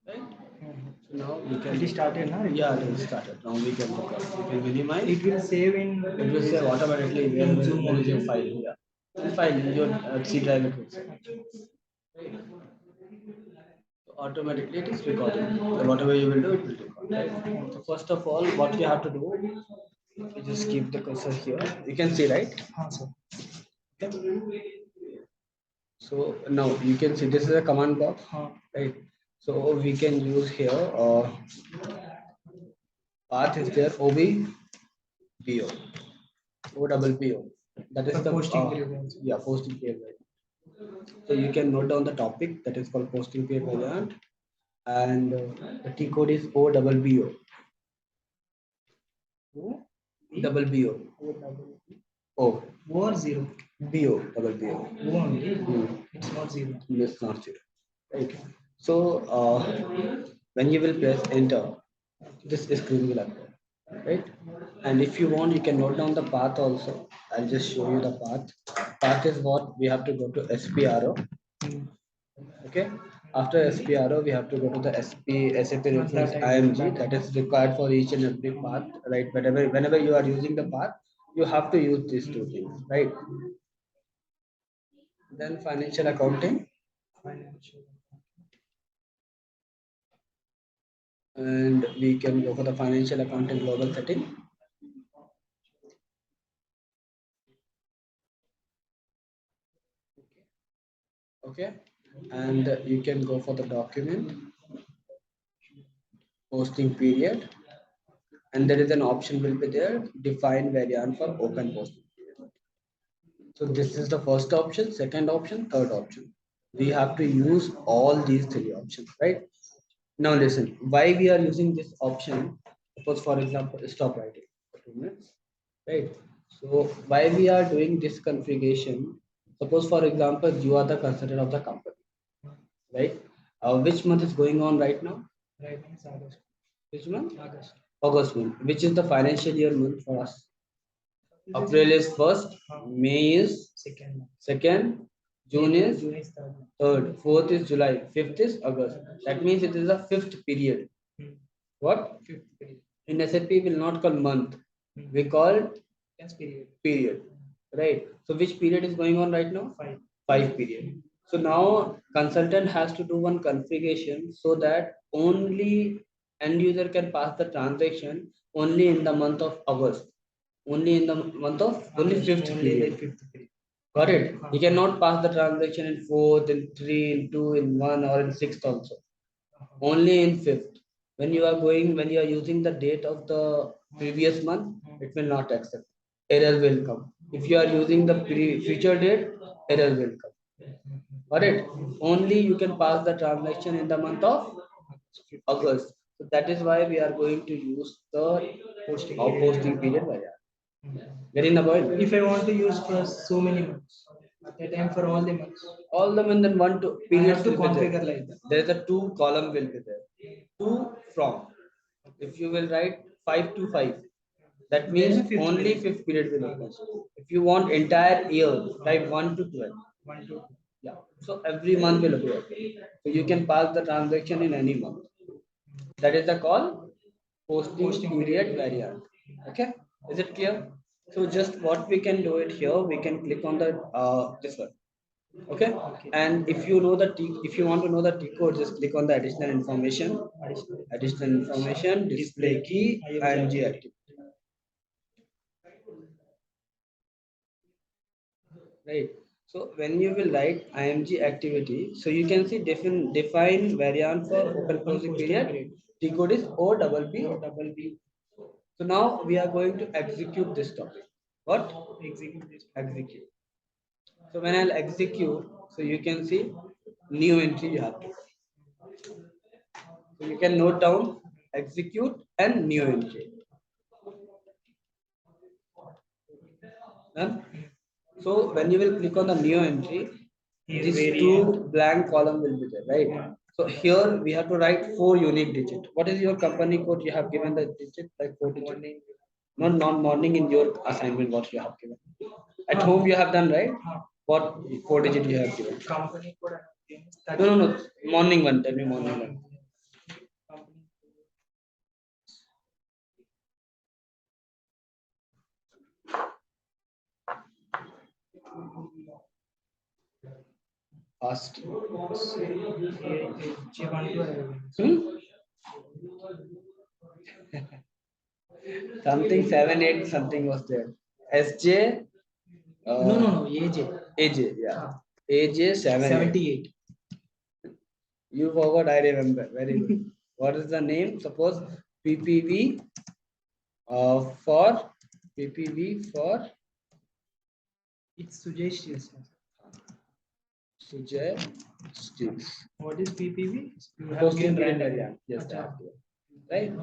right? So now we can. It is started now. Yeah, it is started. Now we can look up. We can minimize. It will save in. It will save automatically where is your file. Yeah, file in your C drive. It will save. Right. So automatically it is recording. So whatever you will do, it will record. Right. So first of all, what you have to do, you just keep the cursor here. You can see, right? Sir. Okay. So now you can see this is a command box, right? So we can use here path is there OBBO, O double BO. That is For the posting period. yeah, posting period variant. So you can note down the topic that is called posting period variant, and the T code is O double BO. O Double BO. O double O. O or zero. BO double BO. O only. It's not zero. It's not zero. Right. So when you will press enter, this screen will appear, right? And if you want, you can note down the path also. I'll just show you the path. Path is what we have to go to SPRO. Okay. After SPRO, we have to go to the SAP reference IMG that is required for each and every path, right? Whenever you are using the path, you have to use these two things, right? Then financial accounting, Financial. and we can go for the financial accounting global setting. Okay, and you can go for the document posting period, and there is an option will be there, define variant for open posting period. So this is the first option, second option, third option. We have to use all these three options, right? Now listen, why we are using this option? Suppose for example, stop writing for 2 minutes, right? So why we are doing this configuration? Suppose for example, you are the consultant of the company, right? Which month is going on right now? Right now it's August. Which month? August. August month. Which is the financial year month for us? April is first, May is Second. second, June is June is third. third, fourth is July, fifth is August. That means it is a fifth period. What? Fifth period. In SAP will not call month. We call Yes, period. period. Right. So which period is going on right now? Five period. So now consultant has to do one configuration so that only end user can pass the transaction only in the month of August. Only in the month of only fifth period. Fifth period. Got it? You cannot pass the transaction in fourth, in three, in two, in one, or in sixth also. Only in fifth. When you are using the date of the previous month, it will not accept. Error will come. If you are using the future date, error will come. Got it? Only you can pass the transaction in the month of August. So that is why we are going to use the posting period variable. Getting the point? If I want to use for so many months, at that time for all the months, all them in then one two I periods have to will be there. configure like that. There is a two column will be there. To from. If you will write 5 to 5, that means fifth only period. fifth period will open. If you want entire year, type 1 to 12. 1 to 2. Yeah. So every month will appear. So you can pass the transaction in any month. That is the call posting period variant. Okay. Is it clear? So just what we can do it here, we can click on the this one. Okay. And if you know the if you want to know the T code, just click on the additional information. Additional information, display key, and G active. Right. So when you will write IMG activity, so you can see define variant for open closing period. T code is O double B. So now we are going to execute this topic. What? Execute this. Execute. So when I'll execute, so you can see new entry you have to. So you can note down execute and new entry. Done? So when you will click on the new entry, these two blank column will be there, right? So here we have to write 4 unique digit. What is your company code? You have given the digit like 4 digit. Not morning in your assignment what you have given. At home you have done, right? What 4 digit you have given? Company code. No. Morning one. Tell me morning one. Fast. Hmm? Something 7 8 something was there. SJ. No. AJ. AJ. Yeah. AJ 78. You forgot. I remember. Very good. What is the name? Suppose PPV. For PPV for It's Sujay Steels. Sujay Steels. What is PPV? You have Posting given period random. variant. Yes, I have given. Right.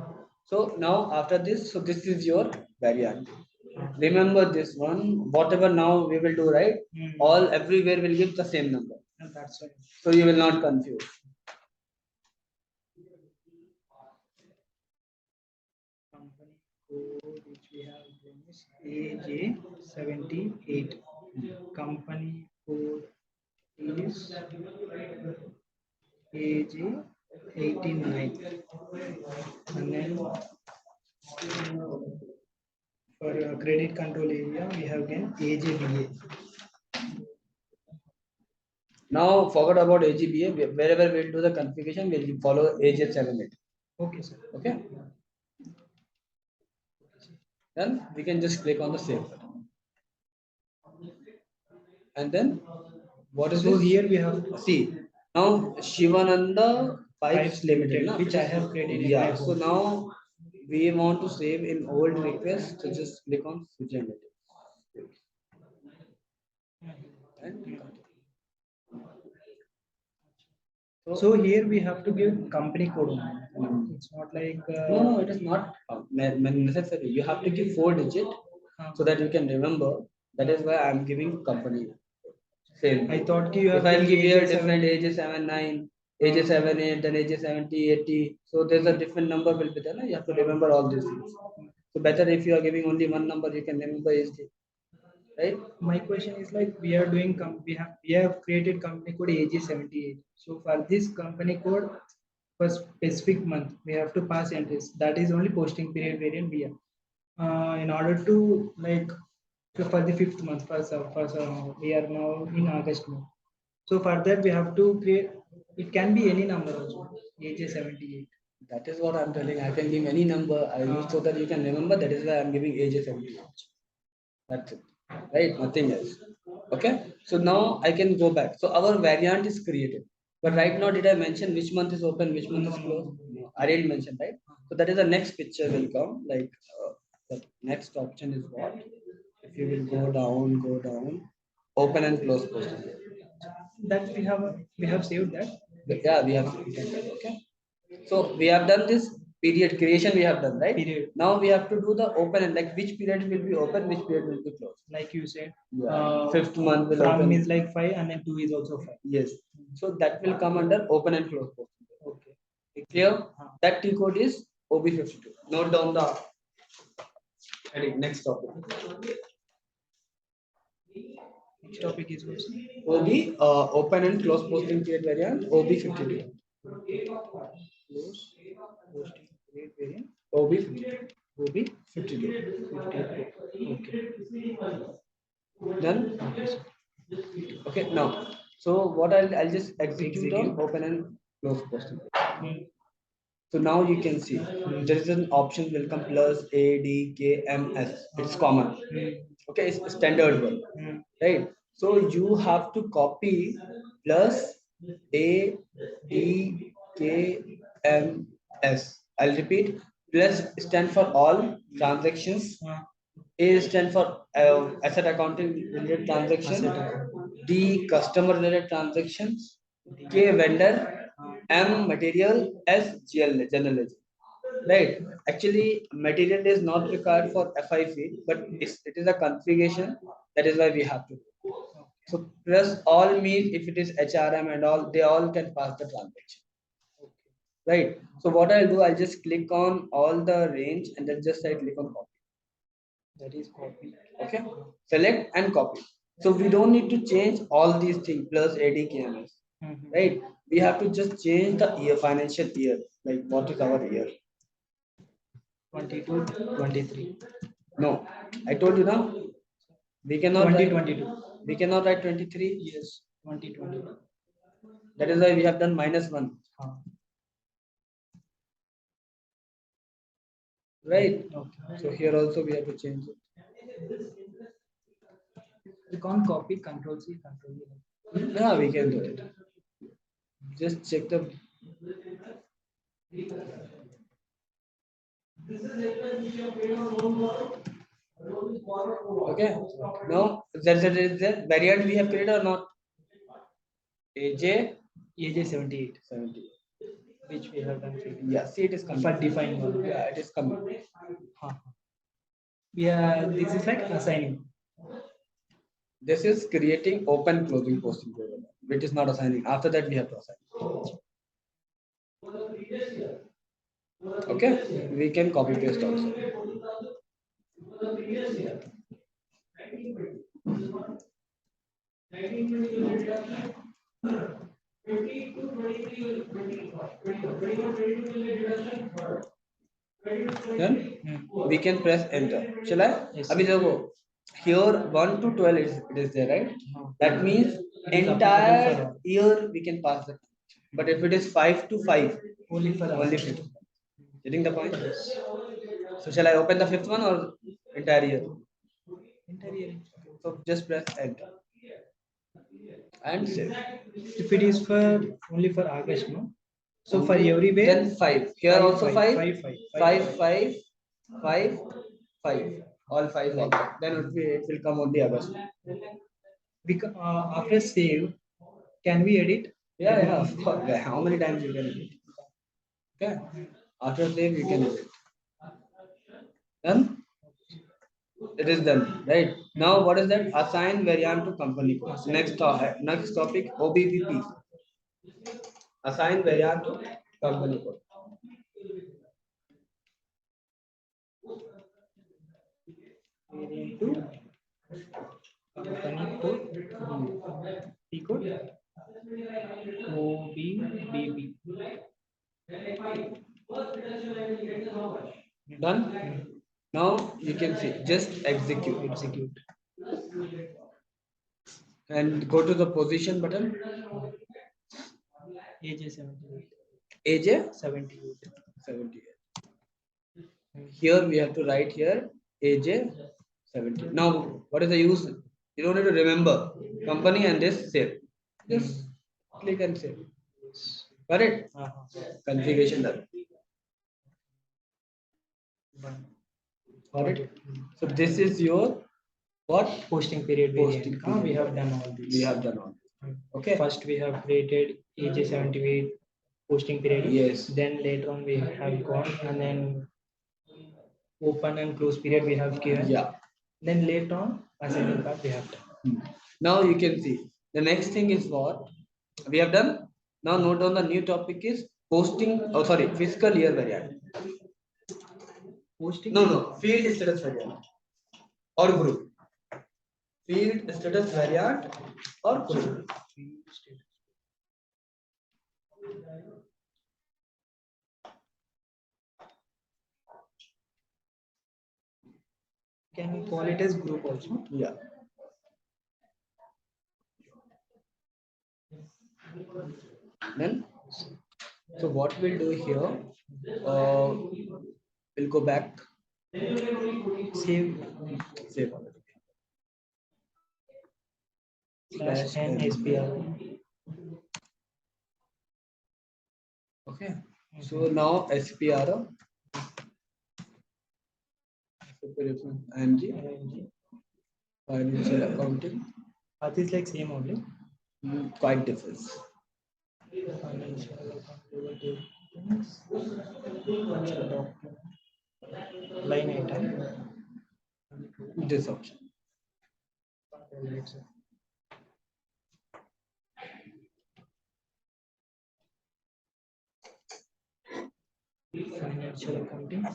So now after this, so this is your variant. Remember this one. Whatever now we will do, right? All everywhere will give the same number. And that's why. So you will not confuse. Company code which we have given is AJ78. Company code is AJ89. And then for credit control area, we have again AJBA. Now forget about AGBA. Wherever we'll do the configuration, we'll follow AJ78. Okay, sir. Okay. Then we can just click on the save button. And then what is So this? here we have See now Shivananda Pipes Limited, no? which I have created in Yeah. my So home. now we want to save in old request. So just click on generate. And So here we have to give company code. It's not like no, it is not necessary. You have to give 4 digit so that you can remember. That is why I am giving company. Same. I thought you have If I'll give you a AJ7. different AJ79, AJ78, then AJ70, 80. So there's a different number will be there. No? You have to remember all these things. So better if you are giving only one number, you can remember easily. Right? My question is like we are doing we have created company code AJ78. So for this company code for specific month we have to pass entries. That is only posting period variant we have. In order to like for the 5th month we are now in August month. So for that we have to create. It can be any number also. AJ78. That is what I'm telling. I can give any number I use so that you can remember. That is why I'm giving AJ78. That's it. Right? Nothing else. Okay. So now I can go back. So our variant is created. But right now, did I mention which month is open, which month is closed? No, I didn't mention, right? So that is the next picture will come. Like the next option is what? If you will go down, open and close posting. That we have saved that. Yeah, we have. Okay. So we have done this period creation. We have done right. Period. Now we have to do the open and like which period will be open, which period will be closed. Like you said, Yeah. 5th month will from open. is like 5 and then 2 is also 5. Yes. So that will come under open and close posting. Okay. Clear? That T code is OB52. Note down the heading. Next topic. Next topic is what? OB open and close posting period variant OB52. Close posting period variant OB52. OB52. Okay. Done? Okay, now. So what I'll just execute on open and close posting. So now you can see there is an option will come plus ADKMS. It's common. Okay, it's standard one. Right. So you have to copy plus ADKMS. I'll repeat. Plus stand for all transactions. A stand for asset accounting related transaction. D customer related transactions. K vendor. M material. S GL general ledger. Right. Actually, material is not required for FIC, but it is a configuration. That is why we have to do. So plus all means if it is HRM and all, they all can pass the transaction. Right. So what I'll do, I'll just click on all the range and then just I click on copy. That is copy. Okay. Select and copy. So we don't need to change all these things plus ADKMS. Right. We have to just change the year, financial year. Like what is our year? 22, 23. No, I told you now. We cannot 2022. We cannot write 23. Yes, 2022. That is why we have done -1. Right? Okay. So here also we have to change it. You can't copy Control C, Control V. Yeah, we can do it. Just check the. Okay. Now, is the variant we have created or not? AJ AJ 78, 70. which we have done. Yeah, see, it is coming. For define one. Yeah, it is coming. Yeah, this is like assigning. This is creating open closing posting table, which is not assigning. After that, we have to assign. Okay, we can copy paste also. Then we can press enter. Shall I? Yes. Abhi देखो, here 1 to 12 it is there, right? That means entire year we can pass that. But if it is 5 to 5, Only for only 5. Getting the point? So shall I open the fifth one or entire year? entire year. So just press enter and save. If it is for only for August, no? So for everywhere, Then 5. Here also 5. 5, 5. All 5 like that. Then it will come only August. Because after save, can we edit? Yeah, of course. Yeah, how many times you can edit? Okay. After save, you can edit. Done? It is done, right? Now, what is that? Assign variant to company code. Next topic, OBPP. Assign variant to company code. Variant to company code, P code, OBBB. Done? Now you can see, just execute. And go to the position button. AJ 78. AJ 78. 78. Here we have to write here AJ 70. Now, what is the use? You don't need to remember company and this save. Just click and save. Correct? Configuration done. Got it? So this is your what? Posting period Posting variant. period. We have done all this. We have done all this. Okay. First we have created AJ 78 posting period. Yes. Then later on we have gone and then open and close period we have given. Yeah. Then later on assigning part we have done. Now you can see the next thing is what we have done. Now note down the new topic is posting. Oh, sorry, fiscal year variant. Posting. No, field status variant or group. Field status variant or group. Can we call it as group also? Yeah. Then, so what we'll do here, we'll go back. Save. Save. Slash n SPR. Okay. So now SPR. IMG. Financial accounting. That is like same only. Quite different. Financial line item. This option. Financial accounting.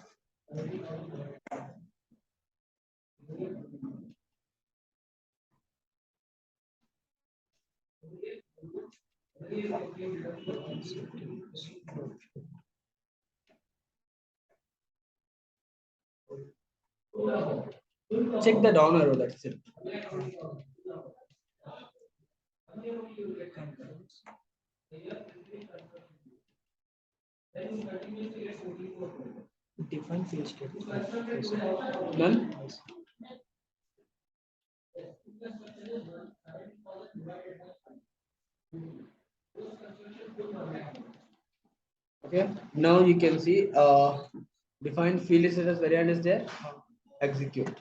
Check the down arrow, that's it. Define field status. None. Okay. Now you can see define field status variant is there. Execute.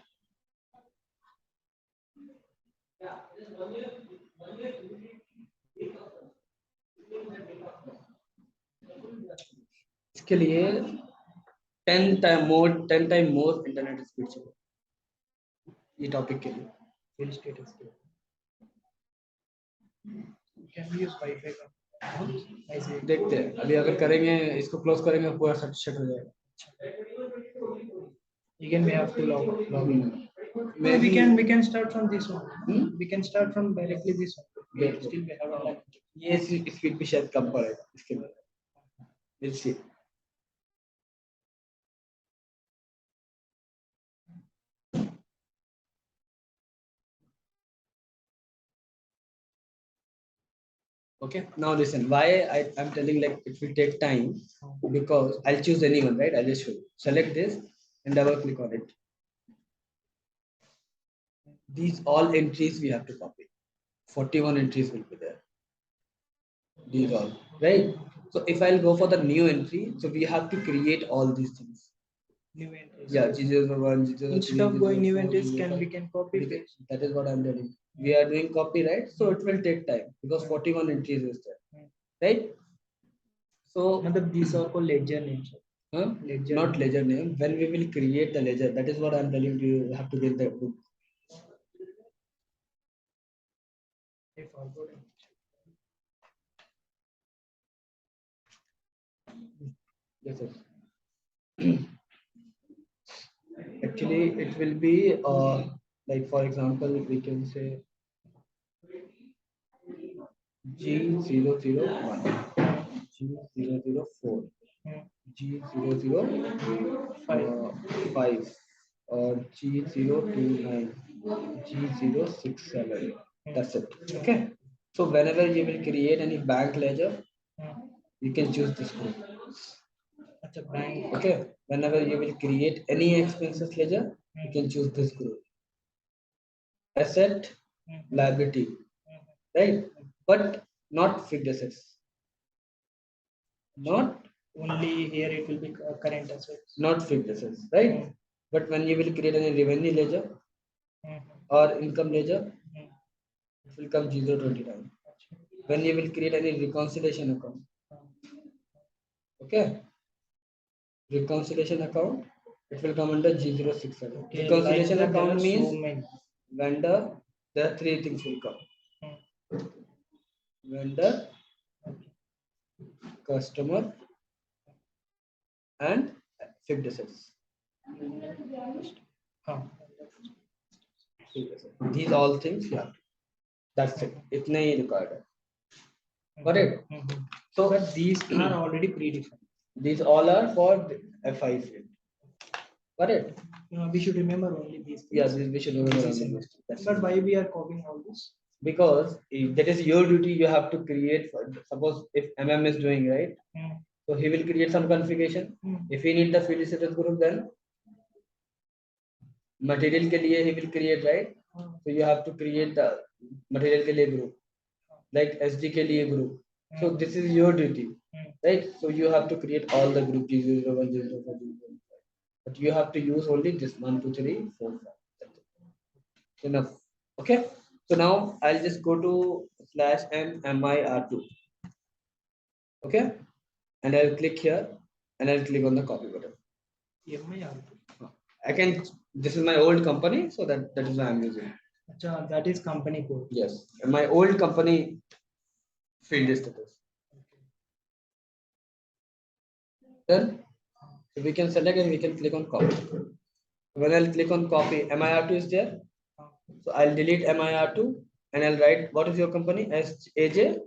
इसके लिए 10 time more internet speed चाहिए ये topic के लिए Field status. Can we use Wi-Fi? ऐसे देखते हैं अभी अगर करेंगे इसको क्लोज करेंगे पूरा शट हो जाएगा again we have to log in. Maybe We can start from this one. We can start from directly this one. देखो, Still we have online. ये स्पीड भी शायद कम पड़ेगा इसके लिए Let's see. Okay, now listen, why I'm telling like it will take time because I'll choose anyone, right? I'll just show you. Select this and double click on it. These all entries we have to copy. 41 entries will be there. These all, right? So if I'll go for the new entry, so we have to create all these things. New entries. Yeah, G01, G03. Instead of going new entries, we can copy paste. That is what I'm telling. We are doing copy, right? So it will take time because 41 entries is there, right? So these are called ledger names. Ledger. Not ledger name. When we will create the ledger, that is what I'm telling you. You have to get the book. Yes, yes. Actually, it will be like for example, we can say G001, G004, G005, or G029, G067. That's it. Okay. So whenever you will create any bank ledger, you can choose this group. That's a bank. Okay. Whenever you will create any expenses ledger, you can choose this group. Asset, liability, right? But not fixed assets. Not only here it will be current assets. Not fixed assets, right? But when you will create any revenue ledger or income ledger, it will come G029. When you will create any reconciliation account, okay? Reconciliation account, it will come under G067. Okay, reconciliation like account means vendor, there are three things will come. Vendor, customer, and fixed assets. These all things, yeah. That's it. Itna hi required. Got it? So but these are already predefined. These all are for FI field. Got it? We should remember only these things. Yes, we should remember only this. But why we are copying all this? Because that is your duty. You have to create. Suppose if MM is doing right, so he will create some configuration. If he need the field status group, then material ke liye he will create, right? So you have to create the material ke liye group, like SD ke liye group. So this is your duty, right? So you have to create all the group G01, G04, G05. But you have to use only this 1, 2, 3, 4, 5. That's it. Enough. Okay. So now I'll just go to /MIR2. Okay. And I'll click here and I'll click on the copy button. MIR2. I can. This is my old company, so that is why I'm using. Achha, that is company code. Yes. And my old company field status. Then so we can select and we can click on copy. When I'll click on copy, MIR2 is there. So I'll delete MIR2 and I'll write what is your company as AJ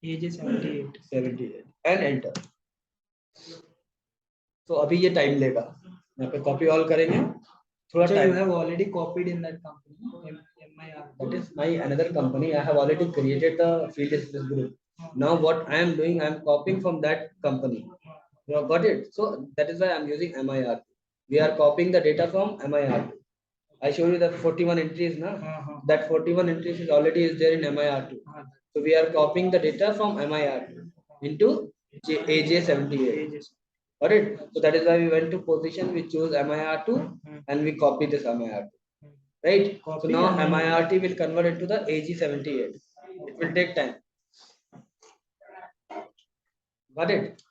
78 and enter. So अभी ये time लेगा. यहाँ पे copy all करेंगे. थोड़ा time. You have already copied in that company. That is my another company. I have already created the field status group. Now what I am doing, I am copying from that company. You have got it. So that is why I'm using MIR. We are copying the data from MIR. I show you the 41 entries now. That 41 entries is already is there in MIR2. So we are copying the data from MIR2 into AJ78. Got it? So that is why we went to position, we choose MIR2 and we copy this MIR2. Right? So now MIRT will convert into the AG78. It will take time. Got it?